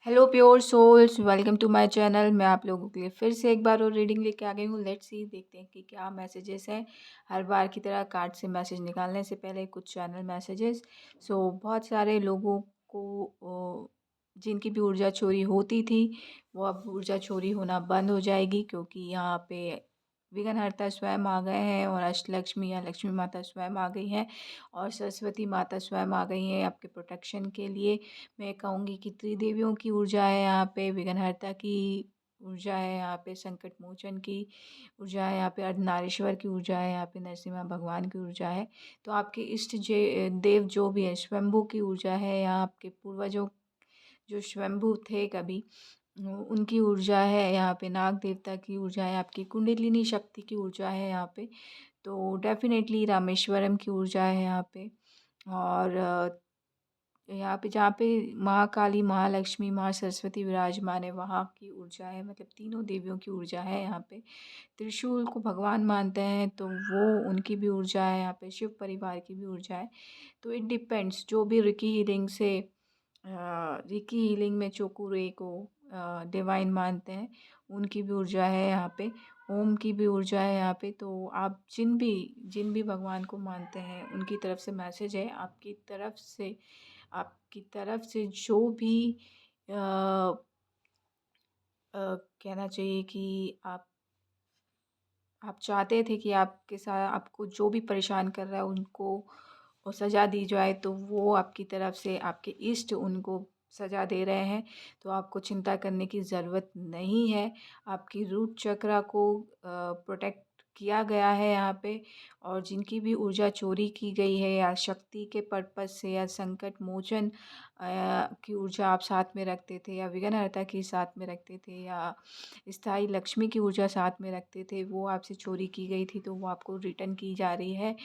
Hello pure souls, welcome to my channel. मैं आप लोगों के लिए फिर से एक बार और रीडिंग लेके आ गई हूँ। लेट्स सी, देखते हैं कि क्या मैसेजेस हैं। हर बार की तरह कार्ड से मैसेज निकालने से पहले कुछ चैनल मैसेजेस। बहुत सारे लोगों को जिनकी भी ऊर्जा चोरी होती थी वो अब ऊर्जा चोरी होना बंद हो जाएगी, क्योंकि यहाँ पे विघ्नहर्ता स्वयं आ गए हैं और अष्टलक्ष्मी या लक्ष्मी माता स्वयं आ गई हैं और सरस्वती माता स्वयं आ गई हैं आपके प्रोटेक्शन के लिए। मैं कहूँगी कि त्रिदेवियों की ऊर्जा है यहाँ पे, विघ्नहर्ता की ऊर्जा है यहाँ पे, संकट मोचन की ऊर्जा है यहाँ पे, अर्धनारीश्वर की ऊर्जा है यहाँ पे, नरसिम्हा भगवान की ऊर्जा है। तो आपके इष्ट जे देव जो भी है, स्वयंभू की ऊर्जा है यहाँ, आपके पूर्वजों जो स्वयंभू थे कभी, उनकी ऊर्जा है यहाँ पे, नाग देवता की ऊर्जा है, आपकी कुंडलिनी शक्ति की ऊर्जा है यहाँ पे। तो डेफिनेटली रामेश्वरम की ऊर्जा है यहाँ पे। और यहाँ पे जहाँ पे महाकाली, महालक्ष्मी, माँ सरस्वती विराजमान है, वहाँ की ऊर्जा है, मतलब तीनों देवियों की ऊर्जा है यहाँ पे। त्रिशूल को भगवान मानते हैं तो वो उनकी भी ऊर्जा है यहाँ पे, शिव परिवार की भी ऊर्जा है। तो इट डिपेंड्स, जो भी रिकी हीलिंग से रिकी हीलिंग में चोकूरे को डिवाइन मानते हैं, उनकी भी ऊर्जा है यहाँ पे। ओम की भी ऊर्जा है यहाँ पे। तो आप जिन भी भगवान को मानते हैं उनकी तरफ से मैसेज है आपकी तरफ से जो भी कहना चाहिए कि आप चाहते थे कि आपके साथ आपको जो भी परेशान कर रहा है उनको वो सज़ा दी जाए, तो वो आपकी तरफ से आपके इष्ट उनको सज़ा दे रहे हैं। तो आपको चिंता करने की ज़रूरत नहीं है। आपकी रूट चक्रा को प्रोटेक्ट किया गया है यहाँ पे। और जिनकी भी ऊर्जा चोरी की गई है या शक्ति के पर्पज़ से या संकट मोचन की ऊर्जा आप साथ में रखते थे या विघ्नहर्ता की साथ में रखते थे या स्थायी लक्ष्मी की ऊर्जा साथ में रखते थे, वो आपसे चोरी की गई थी तो वो आपको रिटर्न की जा रही है।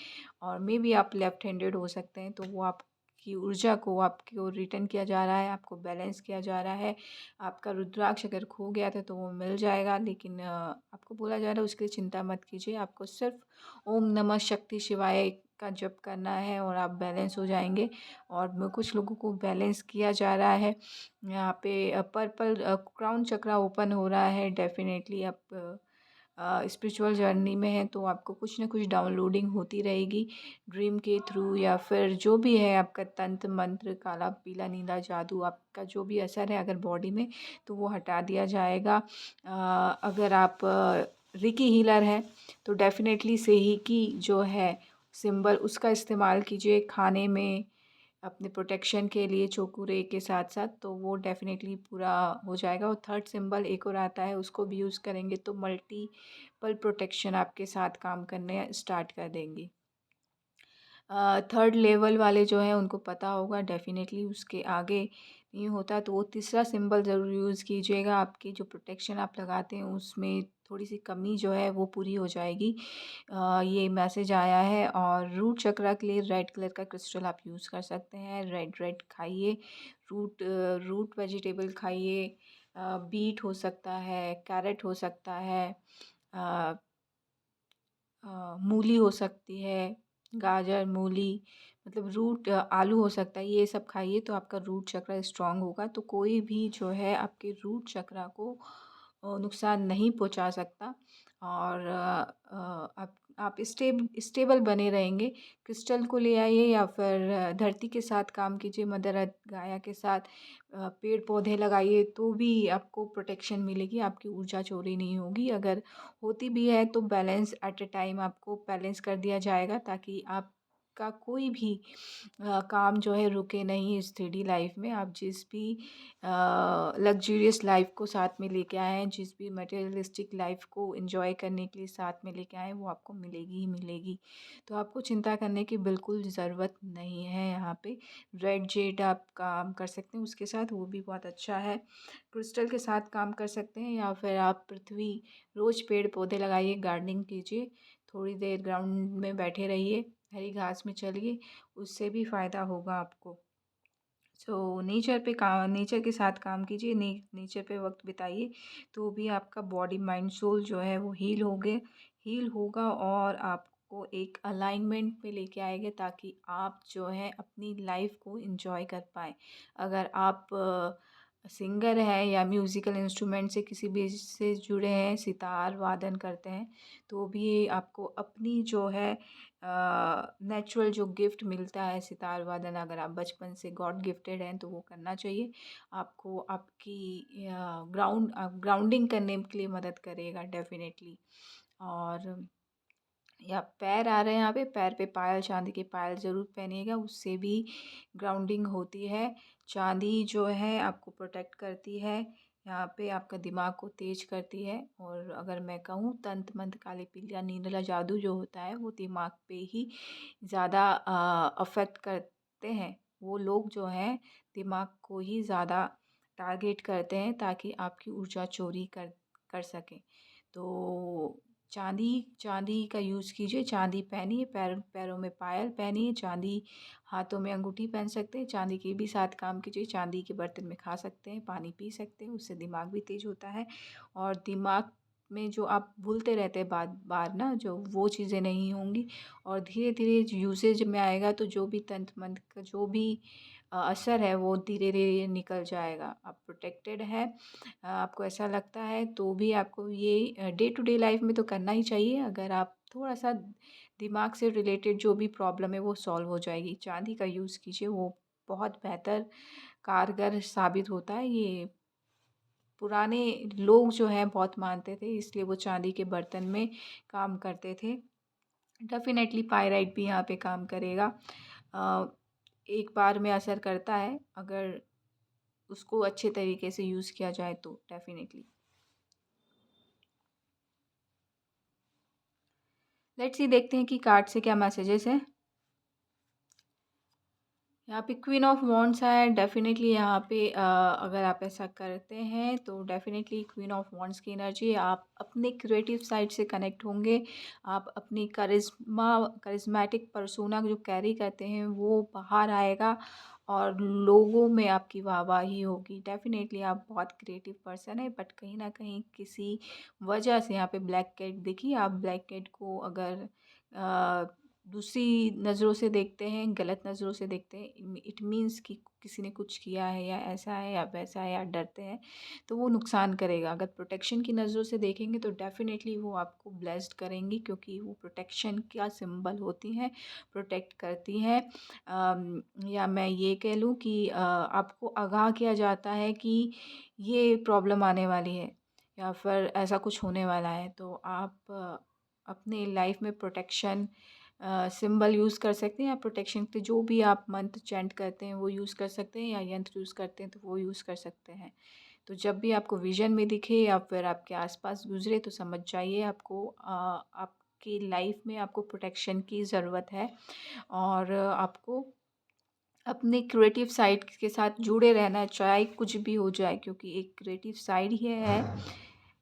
और मे बी आप लेफ्ट हैंडेड हो सकते हैं, तो वो आपकी ऊर्जा को आपको रिटर्न किया जा रहा है, आपको बैलेंस किया जा रहा है। आपका रुद्राक्ष अगर खो गया था तो वो मिल जाएगा, लेकिन आपको बोला जा रहा है उसके लिए चिंता मत कीजिए। आपको सिर्फ ओम नमः शक्ति शिवाय का जप करना है और आप बैलेंस हो जाएंगे। और कुछ लोगों को बैलेंस किया जा रहा है यहाँ पे। पर्पल क्राउन चक्रा ओपन हो रहा है। डेफिनेटली आप स्पिरिचुअल जर्नी में हैं तो आपको कुछ ना कुछ डाउनलोडिंग होती रहेगी ड्रीम के थ्रू, या फिर जो भी है आपका तंत्र मंत्र, काला पीला नीला जादू, आपका जो भी असर है अगर बॉडी में, तो वो हटा दिया जाएगा। अगर आप रिकी हीलर हैं तो डेफिनेटली सेही की जो है सिंबल, उसका इस्तेमाल कीजिए खाने में अपने प्रोटेक्शन के लिए चोकूरे के साथ साथ, तो वो डेफिनेटली पूरा हो जाएगा। और थर्ड सिंबल एक और आता है, उसको भी यूज़ करेंगे तो मल्टीपल प्रोटेक्शन आपके साथ काम करने स्टार्ट कर देंगी। थर्ड लेवल वाले जो हैं उनको पता होगा, डेफिनेटली उसके आगे नहीं होता तो वो तीसरा सिंबल ज़रूर यूज़ कीजिएगा। आपकी जो प्रोटेक्शन आप लगाते हैं उसमें थोड़ी सी कमी जो है वो पूरी हो जाएगी। ये मैसेज आया है। और रूट चक्रा के लिए रेड कलर का क्रिस्टल आप यूज़ कर सकते हैं। रेड रेड खाइए, रूट वेजिटेबल खाइए। बीट हो सकता है, कैरेट हो सकता है, अ, मूली हो सकती है, गाजर, मूली, मतलब आलू हो सकता है। ये सब खाइए तो आपका रूट चक्र स्ट्रांग होगा, तो कोई भी जो है आपके रूट चक्र को नुकसान नहीं पहुंचा सकता। और आप स्टेबल बने रहेंगे। क्रिस्टल को ले आइए या फिर धरती के साथ काम कीजिए, मदर अर्थ गाया के साथ पेड़ पौधे लगाइए तो भी आपको प्रोटेक्शन मिलेगी, आपकी ऊर्जा चोरी नहीं होगी। अगर होती भी है तो बैलेंस एट अ टाइम आपको बैलेंस कर दिया जाएगा, ताकि आपका कोई भी काम जो है रुके नहीं इस 3D लाइफ में। आप जिस भी लग्जूरियस लाइफ को साथ में लेके आए हैं, जिस भी मटेरियलिस्टिक लाइफ को एंजॉय करने के लिए साथ में लेके आए हैं, वो आपको मिलेगी ही मिलेगी। तो आपको चिंता करने की बिल्कुल ज़रूरत नहीं है यहाँ पे। रेड जेड आप काम कर सकते हैं उसके साथ, वो भी बहुत अच्छा है। क्रिस्टल के साथ काम कर सकते हैं, या फिर आप पृथ्वी, रोज़ पेड़ पौधे लगाइए, गार्डनिंग कीजिए, थोड़ी देर ग्राउंड में बैठे रहिए, हरी घास में चलिए, उससे भी फ़ायदा होगा आपको। नेचर के साथ काम कीजिए, नेचर पे वक्त बिताइए, तो भी आपका बॉडी माइंड सोल जो है वो हील होगा और आपको एक अलाइनमेंट में लेके आएगा, ताकि आप जो है अपनी लाइफ को एंजॉय कर पाएँ। अगर आप सिंगर है या म्यूज़िकल इंस्ट्रूमेंट से किसी भी से जुड़े हैं, सितार वादन करते हैं, तो भी आपको अपनी जो है नेचुरल जो गिफ्ट मिलता है सितार वादन, अगर आप बचपन से गॉड गिफ्टेड हैं तो वो करना चाहिए। आपको आपकी ग्राउंडिंग करने के लिए मदद करेगा डेफ़िनेटली। और या पैर आ रहे हैं यहाँ पे, पैर पे पायल, चांदी के पायल ज़रूर पहनिएगा, उससे भी ग्राउंडिंग होती है। चांदी जो है आपको प्रोटेक्ट करती है, यहाँ पे आपका दिमाग को तेज करती है। और अगर मैं कहूँ तंत्र मंत्र काली पीलिया नीला जादू जो होता है वो दिमाग पे ही ज़्यादा अफेक्ट करते हैं। वो लोग जो हैं दिमाग को ही ज़्यादा टारगेट करते हैं ताकि आपकी ऊर्जा चोरी कर कर सकें। तो चांदी चांदी का यूज़ कीजिए, चांदी पहनिए, पैरों में पायल पहनिए, चांदी हाथों में अंगूठी पहन सकते हैं, चांदी के भी साथ काम कीजिए, चांदी के बर्तन में खा सकते हैं, पानी पी सकते हैं, उससे दिमाग भी तेज होता है। और दिमाग में जो आप भूलते रहते हैं बार बार ना, जो वो चीज़ें नहीं होंगी। और धीरे धीरे यूसेज में आएगा तो जो भी तंत्र मंत्र का जो भी असर है वो धीरे धीरे निकल जाएगा। आप प्रोटेक्टेड है, आपको ऐसा लगता है तो भी आपको ये डे टू डे लाइफ में तो करना ही चाहिए। अगर आप थोड़ा सा दिमाग से रिलेटेड जो भी प्रॉब्लम है वो सॉल्व हो जाएगी। चांदी का यूज़ कीजिए, वो बहुत बेहतर कारगर साबित होता है। ये पुराने लोग जो हैं बहुत मानते थे, इसलिए वो चांदी के बर्तन में काम करते थे। डेफ़िनेटली पाइराइट भी यहाँ पे काम करेगा। अ, एक बार में असर करता है, अगर उसको अच्छे तरीके से यूज़ किया जाए तो डेफ़िनेटली। लेट्स सी देखते हैं कि कार्ड से क्या मैसेजेस हैं। यहाँ पे क्वीन ऑफ वॉन्ड्स है। डेफिनेटली यहाँ पे अगर आप ऐसा करते हैं तो डेफिनेटली क्वीन ऑफ वॉन्ड्स की एनर्जी, आप अपने क्रिएटिव साइड से कनेक्ट होंगे। आप अपनी करिश्मेटिक पर्सोना जो कैरी करते हैं वो बाहर आएगा और लोगों में आपकी वाहवाही होगी। डेफिनेटली आप बहुत क्रिएटिव पर्सन है, बट कहीं ना कहीं किसी वजह से यहाँ पे ब्लैक कैट देखिए। आप ब्लैक कैट को अगर दूसरी नज़रों से देखते हैं, गलत नज़रों से देखते हैं, इट मीन्स कि किसी ने कुछ किया है या ऐसा है या वैसा है, या डरते हैं तो वो नुकसान करेगा। अगर प्रोटेक्शन की नज़रों से देखेंगे तो डेफ़िनेटली वो आपको ब्लेस्ड करेंगी, क्योंकि वो प्रोटेक्शन का सिंबल होती हैं, प्रोटेक्ट करती हैं। या मैं ये कह लूँ कि आपको आगाह किया जाता है कि ये प्रॉब्लम आने वाली है या फिर ऐसा कुछ होने वाला है, तो आप अपने लाइफ में प्रोटेक्शन सिंबल यूज़ कर सकते हैं, या प्रोटेक्शन के जो भी आप मंत्र चैंट करते हैं वो यूज़ कर सकते हैं, या यंत्र यूज़ करते हैं तो वो यूज़ कर सकते हैं। तो जब भी आपको विज़न में दिखे या फिर आपके आसपास गुजरे तो समझ जाइए आपको आपकी लाइफ में आपको प्रोटेक्शन की ज़रूरत है। और आपको अपने क्रिएटिव साइड के साथ जुड़े रहना है, चाहे कुछ भी हो जाए, क्योंकि एक क्रिएटिव साइड ही है।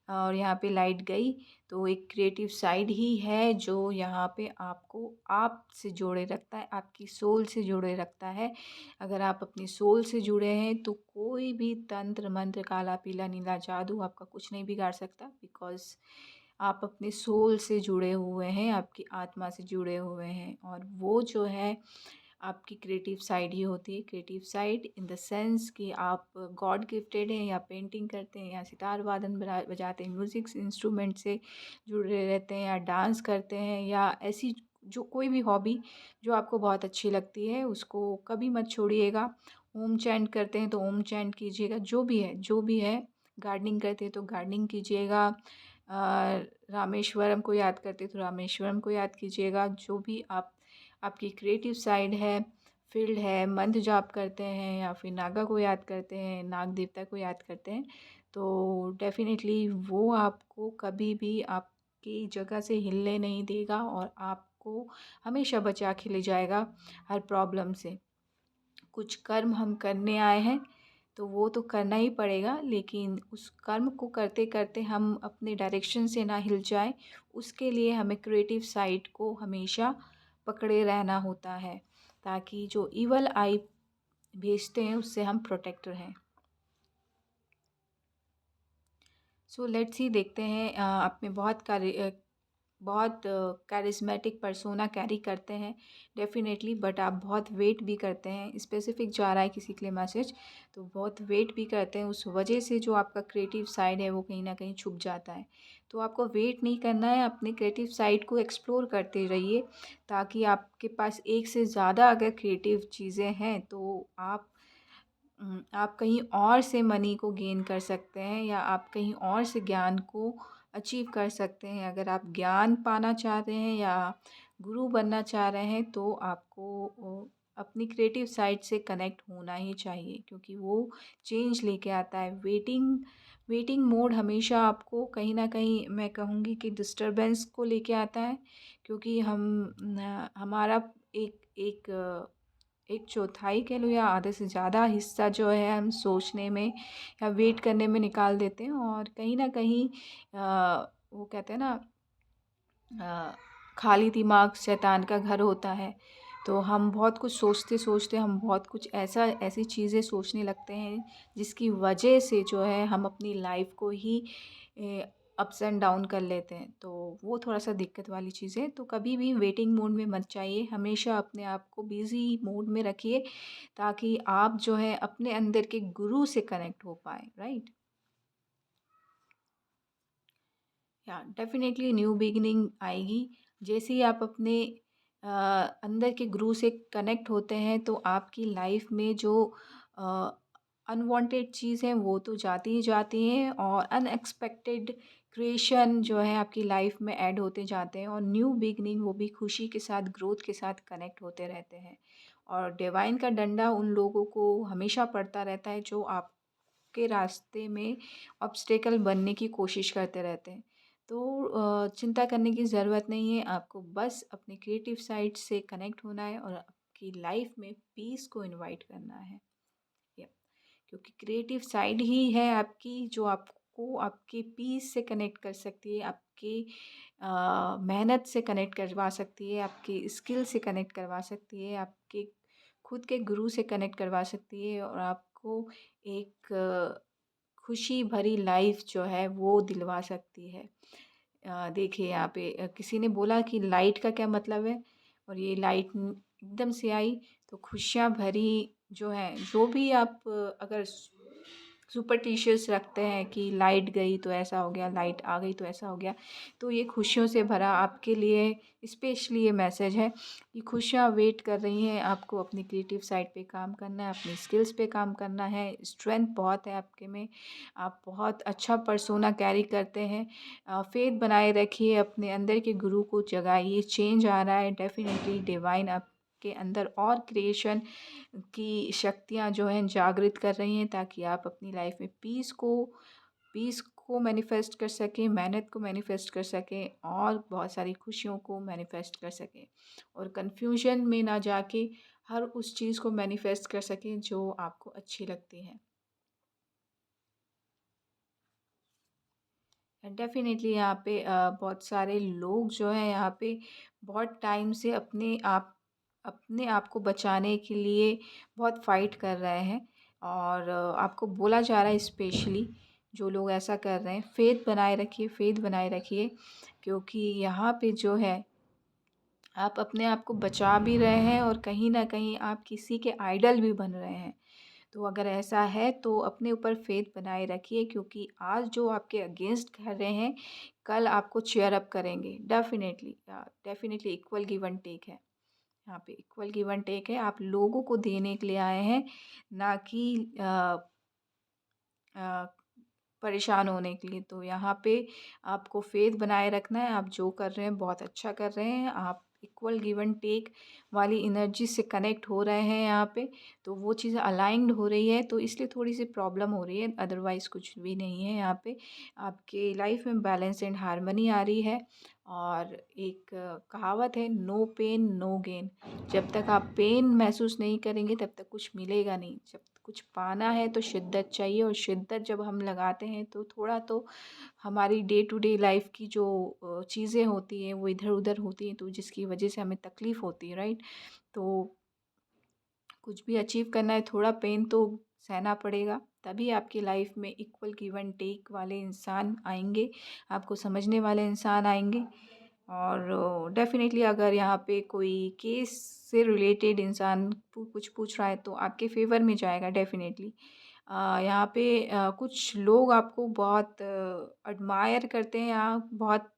और यहाँ पे लाइट गई, तो एक क्रिएटिव साइड ही है जो यहाँ पे आपको आपसे जोड़े रखता है, आपकी सोल से जोड़े रखता है। अगर आप अपनी सोल से जुड़े हैं तो कोई भी तंत्र मंत्र काला पीला नीला जादू आपका कुछ नहीं बिगाड़ सकता, बिकॉज़ आप अपने सोल से जुड़े हुए हैं, आपकी आत्मा से जुड़े हुए हैं। और वो जो है आपकी क्रिएटिव साइड ही होती है। Creative side in the sense कि आप गॉड गिफ्टेड हैं, या पेंटिंग करते हैं, या सितार वादन बजाते हैं, म्यूज़िक इंस्ट्रूमेंट से जुड़े रहते हैं, या डांस करते हैं, या ऐसी जो कोई भी हॉबी जो आपको बहुत अच्छी लगती है उसको कभी मत छोड़िएगा। ओम चैंट करते हैं तो ओम चैंट कीजिएगा, जो भी है जो भी है। गार्डनिंग करते हैं तो गार्डनिंग कीजिएगा। रामेश्वरम को याद करते हैं तो रामेश्वरम को याद कीजिएगा। जो भी आपकी क्रिएटिव साइड है, फील्ड है, मंत्र जाप करते हैं या फिर नागा को याद करते हैं, नाग देवता को याद करते हैं, तो डेफ़िनेटली वो आपको कभी भी आपकी जगह से हिलने नहीं देगा और आपको हमेशा बचा के ले जाएगा हर प्रॉब्लम से। कुछ कर्म हम करने आए हैं तो वो तो करना ही पड़ेगा, लेकिन उस कर्म को करते करते हम अपने डायरेक्शन से ना हिल जाए, उसके लिए हमें क्रिएटिव साइड को हमेशा पकड़े रहना होता है, ताकि जो इवल आई भेजते हैं उससे हम प्रोटेक्ट रहें। सो लेट्स ही देखते हैं। आप में बहुत बहुत कैरिस्मेटिक पर्सोना कैरी करते हैं डेफ़िनेटली, बट आप बहुत वेट भी करते हैं। स्पेसिफ़िक जा रहा है किसी के लिए मैसेज, तो बहुत वेट भी करते हैं। उस वजह से जो आपका क्रिएटिव साइड है वो कहीं न कहीं छुप जाता है। तो आपको वेट नहीं करना है, अपने क्रिएटिव साइड को एक्सप्लोर करते रहिए, ताकि आपके पास एक से ज़्यादा अगर क्रिएटिव चीज़ें हैं तो आप कहीं और से मनी को गेन कर सकते हैं, या आप कहीं और से ज्ञान को अचीव कर सकते हैं। अगर आप ज्ञान पाना चाह रहे हैं या गुरु बनना चाह रहे हैं तो आपको अपनी क्रिएटिव साइड से कनेक्ट होना ही चाहिए, क्योंकि वो चेंज लेके आता है। वेटिंग वेटिंग मोड हमेशा आपको कहीं न कहीं, मैं कहूँगी कि डिस्टर्बेंस को लेके आता है, क्योंकि हमारा एक एक एक चौथाई कह लो या आधे से ज़्यादा हिस्सा जो है हम सोचने में या वेट करने में निकाल देते हैं, और कहीं न कहीं वो कहते हैं ना, अ, खाली दिमाग शैतान का घर होता है। तो हम बहुत कुछ सोचते-सोचते हम बहुत कुछ ऐसी चीज़ें सोचने लगते हैं जिसकी वजह से जो है हम अपनी लाइफ़ को ही अप्स एंड डाउन कर लेते हैं। तो वो थोड़ा-सा दिक्कत वाली चीज़ है। तो कभी भी वेटिंग मोड में मत जाइए, हमेशा अपने आप को बिज़ी मोड में रखिए, ताकि आप जो है अपने अंदर के गुरु से कनेक्ट हो पाएँ, राइट? या डेफ़िनेटली न्यू बिगिनिंग आएगी। जैसे ही आप अपने अ, अंदर के गुरु से कनेक्ट होते हैं तो आपकी लाइफ में जो अ, अनवांटेड चीज़ हैं वो तो जाती ही जाती हैं, और अनएक्सपेक्टेड क्रिएशन जो है आपकी लाइफ में ऐड होते जाते हैं, और न्यू बिगिनिंग वो भी खुशी के साथ, ग्रोथ के साथ कनेक्ट होते रहते हैं। और डिवाइन का डंडा उन लोगों को हमेशा पड़ता रहता है जो आपके रास्ते में ऑब्स्टेकल बनने की कोशिश करते रहते हैं। तो चिंता करने की ज़रूरत नहीं है, आपको बस अपने क्रिएटिव साइड से कनेक्ट होना है और आपकी लाइफ में पीस को इनवाइट करना है। यप, क्योंकि क्रिएटिव साइड ही है आपकी जो आपको आपके पीस से कनेक्ट कर सकती है, आपके मेहनत से कनेक्ट करवा सकती है, आपके स्किल से कनेक्ट करवा सकती है, आपके खुद के गुरु से कनेक्ट करवा सकती है, और आपको एक खुशी भरी लाइफ जो है वो दिलवा सकती है। देखिए यहाँ पे किसी ने बोला कि लाइट का क्या मतलब है, और ये लाइट एकदम से आई तो खुशियाँ भरी जो है, जो भी आप अगर सुपरटिशियस रखते हैं कि लाइट गई तो ऐसा हो गया, लाइट आ गई तो ऐसा हो गया, तो ये खुशियों से भरा आपके लिए स्पेशली ये मैसेज है कि खुशियाँ वेट कर रही हैं। आपको अपनी क्रिएटिव साइड पे काम करना है, अपनी स्किल्स पे काम करना है। स्ट्रेंथ बहुत है आपके में, आप बहुत अच्छा पर्सोना कैरी करते हैं। फेथ बनाए रखिए, अपने अंदर के गुरु को जगाइए। चेंज आ रहा है, डेफिनेटली डिवाइन आपके अंदर और क्रिएशन की शक्तियाँ जो हैं जागृत कर रही हैं, ताकि आप अपनी लाइफ में पीस को मैनिफेस्ट कर सकें, मेहनत को मैनिफेस्ट कर सकें, और बहुत सारी खुशियों को मैनिफेस्ट कर सकें, और कन्फ्यूजन में ना जाके हर उस चीज़ को मैनिफेस्ट कर सकें जो आपको अच्छी लगती है। डेफ़िनेटली यहाँ पे बहुत सारे लोग जो हैं यहाँ पे बहुत टाइम से अपने आप को बचाने के लिए बहुत फ़ाइट कर रहे हैं, और आपको बोला जा रहा है स्पेशली जो लोग ऐसा कर रहे हैं, फ़ेथ बनाए रखिए, फ़ेथ बनाए रखिए, क्योंकि यहाँ पे जो है आप अपने आप को बचा भी रहे हैं, और कहीं न कहीं आप किसी के आइडल भी बन रहे हैं। तो अगर ऐसा है तो अपने ऊपर फ़ेथ बनाए रखिए, क्योंकि आज जो आपके अगेंस्ट कर रहे हैं, कल आपको चीयर अप करेंगे definitely. Definitely equal give and take है। यहाँ पे इक्वल गिव एंड टेक है। आप लोगों को देने के लिए आए हैं, ना कि अ, परेशान होने के लिए। तो यहाँ पे आपको फ़ेथ बनाए रखना है, आप जो कर रहे हैं बहुत अच्छा कर रहे हैं, आप इक्वल गिव एंड टेक वाली एनर्जी से कनेक्ट हो रहे हैं यहाँ पे, तो वो चीज़ अलाइन्ड हो रही है, तो इसलिए थोड़ी-सी प्रॉब्लम हो रही है, अदरवाइज़ कुछ भी नहीं है यहाँ पे। आपके लाइफ़ में बैलेंस एंड हार्मनी आ रही है, और एक कहावत है, नो पेन नो गेन। जब तक आप पेन महसूस नहीं करेंगे तब तक कुछ मिलेगा नहीं। जब कुछ पाना है तो शिद्दत चाहिए, और शिद्दत जब हम लगाते हैं तो थोड़ा तो हमारी डे टू डे लाइफ की जो चीज़ें होती हैं वो इधर-उधर होती हैं, तो जिसकी वजह से हमें तकलीफ़ होती है, राइट? तो कुछ भी अचीव करना है, थोड़ा पेन तो सहना पड़ेगा, तभी आपकी लाइफ में इक्वल गिव एंड टेक वाले इंसान आएँगे, आपको समझने वाले इंसान आएँगे। और डेफ़िनेटली अगर यहाँ पे कोई केस से रिलेटेड इंसान कुछ पूछ रहा है तो आपके फ़ेवर में जाएगा डेफ़िनेटली। यहाँ पे कुछ लोग आपको बहुत एडमायर करते हैं या बहुत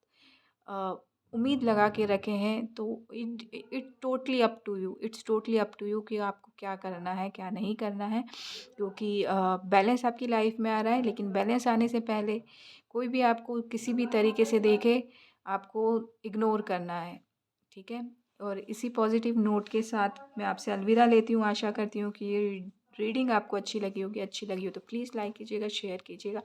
अ, उम्मीद लगा के रखे हैं, तो it totally up to you, it's totally up to you कि आपको क्या करना है, क्या नहीं करना है। क्योंकि बैलेंस आपकी लाइफ में आ रहा है, लेकिन बैलेंस आने से पहले कोई भी आपको किसी भी तरीके से देखे, आपको इग्नोर करना है, ठीक है? और इसी पॉजिटिव नोट के साथ मैं आपसे अलविदा लेती हूँ। आशा करती हूँ कि ये रीडिंग आपको अच्छी लगी होगी। अच्छी लगी हो तो प्लीज़ लाइक कीजिएगा, शेयर कीजिएगा,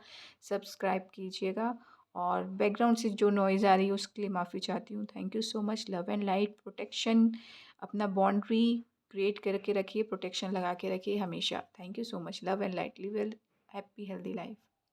सब्सक्राइब कीजिएगा। और बैकग्राउंड से जो नॉइज़ आ रही है उसके लिए माफ़ी चाहती हूँ। Thank you so much. Love and light protection, अपना बाउंड्री क्रिएट करके रखिए, प्रोटेक्शन लगा के रखिए हमेशा। Thank you so much. Love and light, live well, happy healthy life.